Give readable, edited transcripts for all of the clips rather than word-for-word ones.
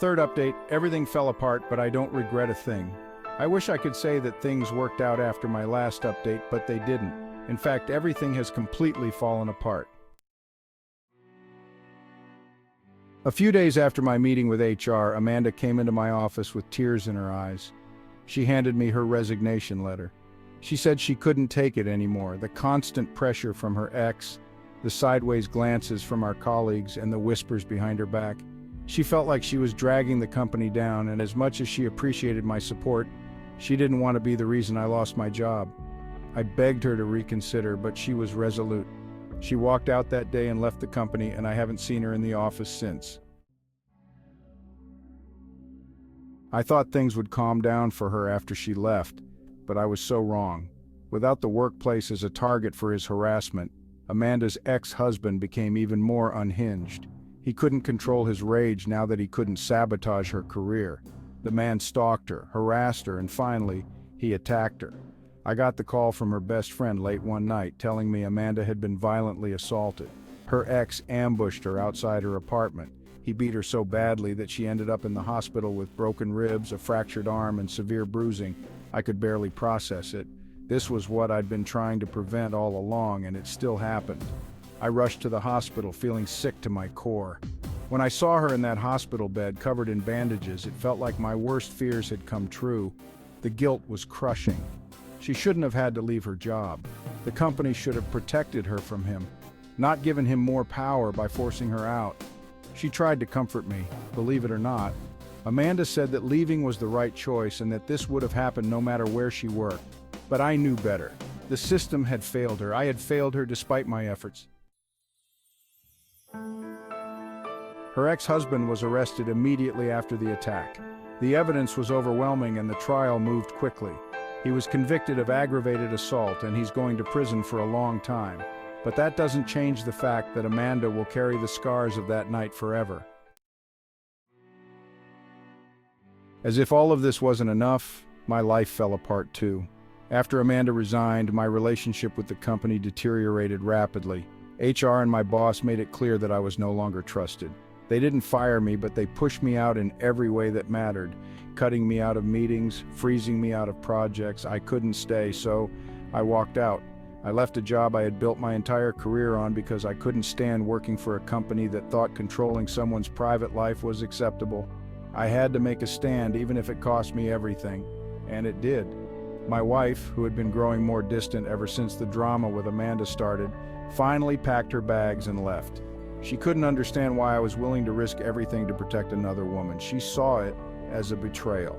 Third update, everything fell apart, but I don't regret a thing. I wish I could say that things worked out after my last update, but they didn't. In fact, everything has completely fallen apart. A few days after my meeting with HR, Amanda came into my office with tears in her eyes. She handed me her resignation letter. She said she couldn't take it anymore, the constant pressure from her ex, the sideways glances from our colleagues, and the whispers behind her back. She felt like she was dragging the company down, and as much as she appreciated my support, she didn't want to be the reason I lost my job. I begged her to reconsider, but she was resolute. She walked out that day and left the company, and I haven't seen her in the office since. I thought things would calm down for her after she left, but I was so wrong. Without the workplace as a target for his harassment, Amanda's ex-husband became even more unhinged. He couldn't control his rage now that he couldn't sabotage her career. The man stalked her, harassed her, and finally, he attacked her. I got the call from her best friend late one night telling me Amanda had been violently assaulted. Her ex ambushed her outside her apartment. He beat her so badly that she ended up in the hospital with broken ribs, a fractured arm, and severe bruising. I could barely process it. This was what I'd been trying to prevent all along, and it still happened. I rushed to the hospital feeling sick to my core. When I saw her in that hospital bed covered in bandages, it felt like my worst fears had come true. The guilt was crushing. She shouldn't have had to leave her job. The company should have protected her from him, not given him more power by forcing her out. She tried to comfort me, believe it or not. Amanda said that leaving was the right choice and that this would have happened no matter where she worked. But I knew better. The system had failed her. I had failed her despite my efforts. Her ex-husband was arrested immediately after the attack. The evidence was overwhelming and the trial moved quickly. He was convicted of aggravated assault and he's going to prison for a long time. But that doesn't change the fact that Amanda will carry the scars of that night forever. As if all of this wasn't enough, my life fell apart too. After Amanda resigned, my relationship with the company deteriorated rapidly. HR and my boss made it clear that I was no longer trusted. They didn't fire me, but they pushed me out in every way that mattered, cutting me out of meetings, freezing me out of projects. I couldn't stay, so I walked out. I left a job I had built my entire career on because I couldn't stand working for a company that thought controlling someone's private life was acceptable. I had to make a stand, even if it cost me everything, and it did. My wife, who had been growing more distant ever since the drama with Amanda started, finally packed her bags and left. She couldn't understand why I was willing to risk everything to protect another woman. She saw it as a betrayal.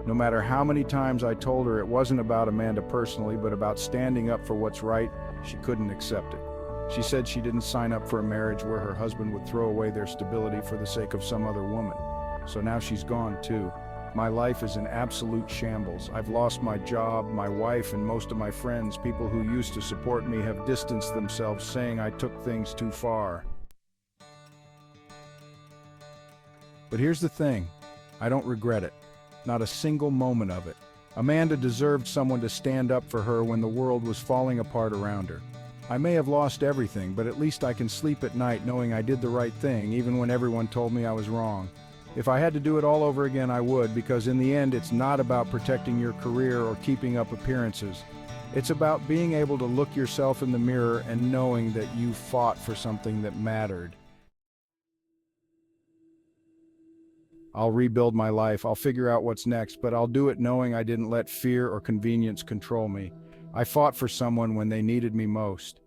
No matter how many times I told her it wasn't about Amanda personally, but about standing up for what's right, she couldn't accept it. She said she didn't sign up for a marriage where her husband would throw away their stability for the sake of some other woman. So now she's gone too. My life is in absolute shambles. I've lost my job, my wife, and most of my friends. People who used to support me have distanced themselves, saying I took things too far. But here's the thing, I don't regret it. Not a single moment of it. Amanda deserved someone to stand up for her when the world was falling apart around her. I may have lost everything, but at least I can sleep at night knowing I did the right thing, even when everyone told me I was wrong. If I had to do it all over again, I would, because in the end, it's not about protecting your career or keeping up appearances. It's about being able to look yourself in the mirror and knowing that you fought for something that mattered. I'll rebuild my life, I'll figure out what's next, but I'll do it knowing I didn't let fear or convenience control me. I fought for someone when they needed me most.